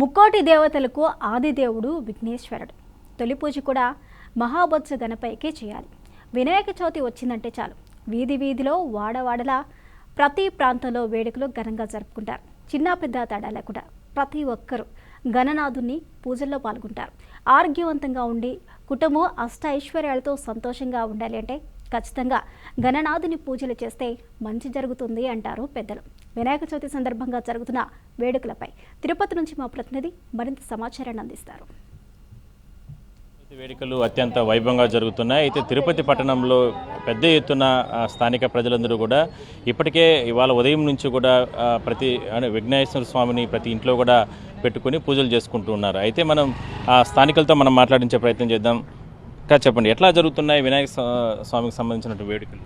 ముక్కోటి దేవతలకు ఆదిదేవుడు విఘ్నేశ్వరుడు. తొలి పూజ కూడా మహాబొత్స గణపైకే చేయాలి. వినాయక చవితి వచ్చిందంటే చాలు వీధి వీధిలో వాడవాడలా ప్రతి ప్రాంతంలో వేడుకలు ఘనంగా జరుపుకుంటారు. చిన్న పెద్ద తేడా లేకుండా ప్రతి ఒక్కరూ గణనాథుని పూజల్లో పాల్గొంటారు. ఆరోగ్యవంతంగా ఉండి కుటుంబం అష్ట ఐశ్వర్యాలతో సంతోషంగా ఉండాలి అంటే ఖచ్చితంగా గణనాథుని పూజలు చేస్తే మంచి జరుగుతుంది అంటారు పెద్దలు. వినాయక చవితి సందర్భంగా జరుగుతున్న వేడుకలపై తిరుపతి నుంచి మా ప్రతినిధి మరింత సమాచారాన్ని అందిస్తారు. వేడుకలు అత్యంత వైభవంగా జరుగుతున్నాయి. అయితే తిరుపతి పట్టణంలో పెద్ద ఎత్తున స్థానిక ప్రజలందరూ కూడా ఇప్పటికే ఇవాళ ఉదయం నుంచి కూడా ప్రతి విఘ్నేశ్వర స్వామిని ప్రతి ఇంట్లో కూడా పెట్టుకుని పూజలు చేసుకుంటూ ఉన్నారు. అయితే మనం స్థానికులతో మనం మాట్లాడించే ప్రయత్నం చేద్దాం. చెప్పండి, ఎట్లా జరుగుతున్నాయి వినాయక స్వామికి సంబంధించిన వేడుకలు?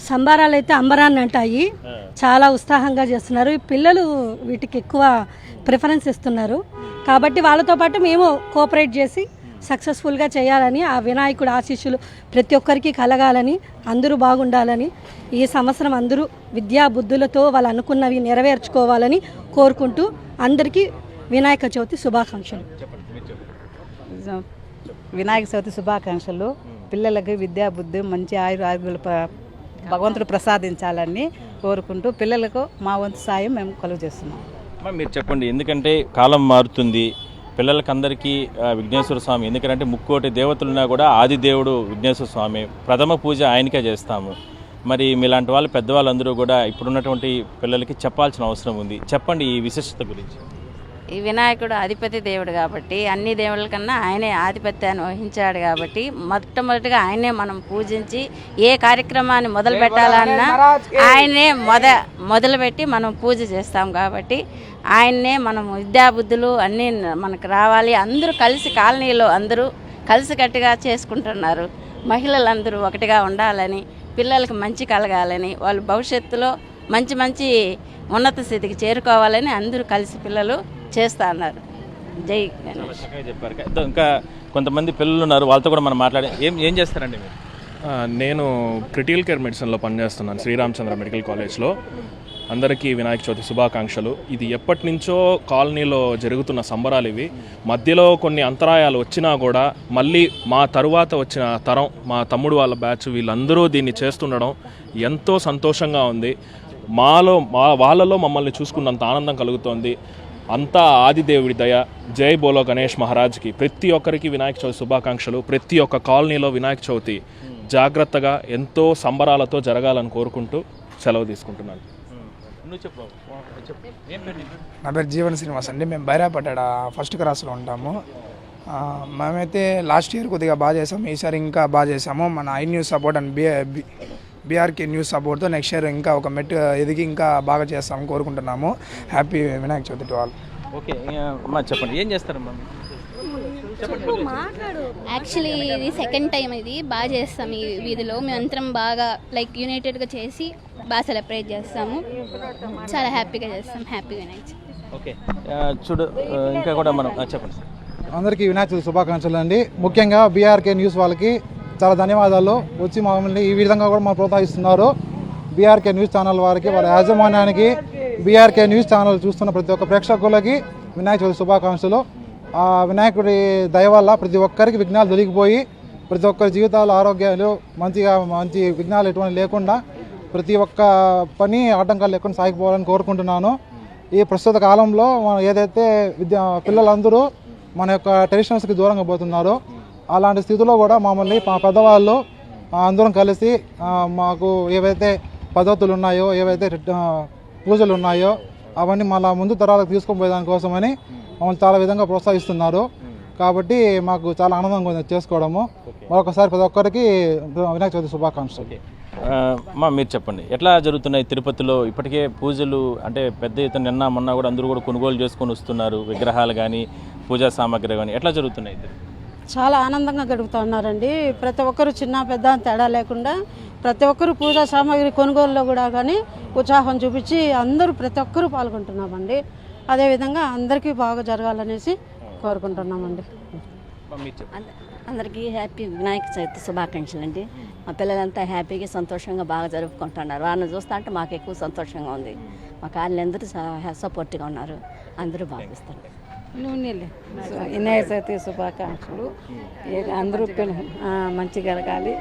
సంబరాలు అయితే అంబరాన్ని అంటాయి, చాలా ఉత్సాహంగా చేస్తున్నారు. పిల్లలు వీటికి ఎక్కువ ప్రిఫరెన్స్ ఇస్తున్నారు కాబట్టి వాళ్ళతో పాటు మేము కోఆపరేట్ చేసి సక్సెస్ఫుల్గా చేయాలని, ఆ వినాయకుడు ఆశీస్సులు ప్రతి ఒక్కరికి కలగాలని, అందరూ బాగుండాలని, ఈ సంవత్సరం అందరూ విద్యా బుద్ధులతో వాళ్ళు అనుకున్నవి నెరవేర్చుకోవాలని కోరుకుంటూ అందరికీ వినాయక చవితి శుభాకాంక్షలు. వినాయక చవితి శుభాకాంక్షలు. పిల్లలకి విద్యా బుద్ధి మంచి ఆయుర్వేదాలు భగవంతుడు ప్రసాదించాలని కోరుకుంటూ పిల్లలకు మా వంతు సాయం మేము కలుగు చేస్తున్నాం. మీరు చెప్పండి, ఎందుకంటే కాలం మారుతుంది, పిల్లలకందరికీ విఘ్నేశ్వర స్వామి, ఎందుకంటే ముక్కోటి దేవతలున్నా కూడా ఆదిదేవుడు విఘ్నేశ్వర స్వామి, ప్రథమ పూజ ఆయనకే చేస్తాము. మరి మీలాంటి వాళ్ళు పెద్దవాళ్ళందరూ కూడా ఇప్పుడున్నటువంటి పిల్లలకి చెప్పాల్సిన అవసరం ఉంది. చెప్పండి ఈ విశిష్టత గురించి. ఈ వినాయకుడు అధిపతి దేవుడు కాబట్టి అన్ని దేవుళ్ళ కన్నా ఆయనే ఆధిపత్యాన్ని వహించాడు కాబట్టి మొట్టమొదటిగా ఆయనే మనం పూజించి ఏ కార్యక్రమాన్ని మొదలు పెట్టాలన్నా ఆయనే మొదలుపెట్టి మనం పూజ చేస్తాం కాబట్టి ఆయన్నే మనం విద్యాబుద్ధులు అన్నీ మనకు రావాలి. అందరూ కలిసి కాలనీలో అందరూ కలిసికట్టుగా చేసుకుంటున్నారు. మహిళలందరూ ఒకటిగా ఉండాలని, పిల్లలకు మంచి కలగాలని, వాళ్ళు భవిష్యత్తులో మంచి మంచి ఉన్నత స్థితికి చేరుకోవాలని అందరూ కలిసి పిల్లలు చేస్తా అన్నారు. జై గణేష్. చెప్పారు. ఇంకా కొంతమంది పిల్లలు ఉన్నారు, వాళ్ళతో కూడా మనం మాట్లాడే ఏం చేస్తారండి మీరు? నేను క్రిటికల్ కేర్ మెడిసిన్లో పనిచేస్తున్నాను శ్రీరామచంద్ర మెడికల్ కాలేజ్లో. అందరికీ వినాయక చవితి శుభాకాంక్షలు. ఇది ఎప్పటి నుంచో కాలనీలో జరుగుతున్న సంబరాలు ఇవి. మధ్యలో కొన్ని అంతరాయాలు వచ్చినా కూడా మళ్ళీ మా తరువాత వచ్చిన తరం, మా తమ్ముడు వాళ్ళ బ్యాచ్, వీళ్ళందరూ దీన్ని చేస్తుండడం ఎంతో సంతోషంగా ఉంది. వాళ్ళలో మమ్మల్ని చూసుకున్నంత ఆనందం కలుగుతోంది. అంతా ఆదిదేవుడి దయ. జై బోలో గణేష్ మహారాజ్కి. ప్రతి ఒక్కరికి వినాయక చవితి శుభాకాంక్షలు. ప్రతి ఒక్క కాలనీలో వినాయక చవితి జాగ్రత్తగా ఎంతో సంబరాలతో జరగాలని కోరుకుంటూ సెలవు తీసుకుంటున్నాను. నా పేరు జీవన్ శ్రీనివాస్ అండి. మేము బైరాపట్టాడ ఫస్ట్ క్రాస్లో ఉంటాము. మేమైతే లాస్ట్ ఇయర్ కొద్దిగా బాగా చేసాము, ఈసారి ఇంకా బాగా చేసాము. మన I news support and BRK news సపోర్ట్తో నెక్స్ట్ ఇయర్ ఇంకా ఒక మెట్టు ఎదిగి ఇంకా బాగా చేస్తాము కోరుకుంటున్నాము. Happy Vinayaka Chavithi to all. Okay అమ్మా, చెప్పండి ఏం చేస్తారమ్మా? యాక్చువల్లీ ఇది సెకండ్ టైం, ఇది బాగా చేస్తాం. ఈ వీధిలో మేమంతరం బాగా యునైటెడ్గా చేసి బాగా సెలబ్రేట్ చేస్తాము. చాలా హ్యాపీగా చేస్తాం. హ్యాపీ వినాయక. ఓకే చూడు, ఇంకా కూడా మనం చెప్పండి. అందరికీ వినాయక చవితి శుభాకాంక్షలు అండి. ముఖ్యంగా బీఆర్కే న్యూస్ వాళ్ళకి చాలా ధన్యవాదాలు. వచ్చి మమ్మల్ని ఈ విధంగా కూడా మాకు ప్రోత్సహిస్తున్నారు. బీఆర్కే న్యూస్ ఛానల్ వారికి, వాళ్ళ యాజమాన్యానికి, బీఆర్కే న్యూస్ ఛానల్ చూస్తున్న ప్రతి ఒక్క ప్రేక్షకులకి వినాయక చవితి శుభాకాంక్షలు. ఆ వినాయకుడి దయ వల్ల ప్రతి ఒక్కరికి విఘ్నాలు తొలగిపోయి ప్రతి ఒక్కరి జీవితాలు ఆరోగ్యాలు మంచి విఘ్నాలు ఎటువంటి లేకుండా ప్రతి ఒక్క పని ఆటంకాలు లేకుండా సాగిపోవాలని కోరుకుంటున్నాను. ఈ ప్రస్తుత కాలంలో ఏదైతే పిల్లలందరూ మన యొక్క ట్రెడిషనల్స్కి దూరంగా పోతున్నారో అలాంటి స్థితిలో కూడా మమ్మల్ని మా పెద్దవాళ్ళు అందరం కలిసి మాకు ఏవైతే పద్ధతులు ఉన్నాయో, ఏవైతే పూజలు ఉన్నాయో అవన్నీ మళ్ళీ ముందు తరాలకు తీసుకొని పోయేదానికోసమని మమ్మల్ని చాలా విధంగా ప్రోత్సహిస్తున్నారు. కాబట్టి మాకు చాలా ఆనందంగా ఉంది చేసుకోవడము. మరొకసారి ప్రతి ఒక్కరికి వినాయక చవితి శుభాకాంక్షలు. మీరు చెప్పండి, ఎట్లా జరుగుతున్నాయి తిరుపతిలో ఇప్పటికే పూజలు? అంటే పెద్ద ఎత్తున నిన్న మొన్న కూడా అందరూ కూడా కొనుగోలు చేసుకొని వస్తున్నారు, విగ్రహాలు కానీ పూజా సామాగ్రి కానీ. ఎట్లా జరుగుతున్నాయి? చాలా ఆనందంగా గడుపుతున్నారండి. ప్రతి ఒక్కరు చిన్న పెద్ద తేడా లేకుండా ప్రతి ఒక్కరు పూజా సామాగ్రి కొనుగోలులో కూడా కానీ ఉత్సాహం చూపించి అందరూ ప్రతి ఒక్కరూ పాల్గొంటున్నామండి. అదేవిధంగా అందరికీ బాగా జరగాలనేసి కోరుకుంటున్నామండి. అందరికీ హ్యాపీ వినాయక చవితి శుభాకాంక్షలు అండి. మా పిల్లలంతా హ్యాపీగా సంతోషంగా బాగా జరుపుకుంటున్నారు. వాళ్ళని చూస్తా అంటే మాకు ఎక్కువ సంతోషంగా ఉంది. మా కాలనీ అందరూ సపోర్ట్గా ఉన్నారు, అందరూ భావిస్తారు. వినాయక చవితి శుభాకాంక్షలు. అందరూ మంచిగా జరగాలి,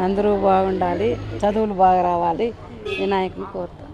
అందరూ బాగుండాలి, చదువులు బాగా రావాలి, వినాయకుని కోరుతాం.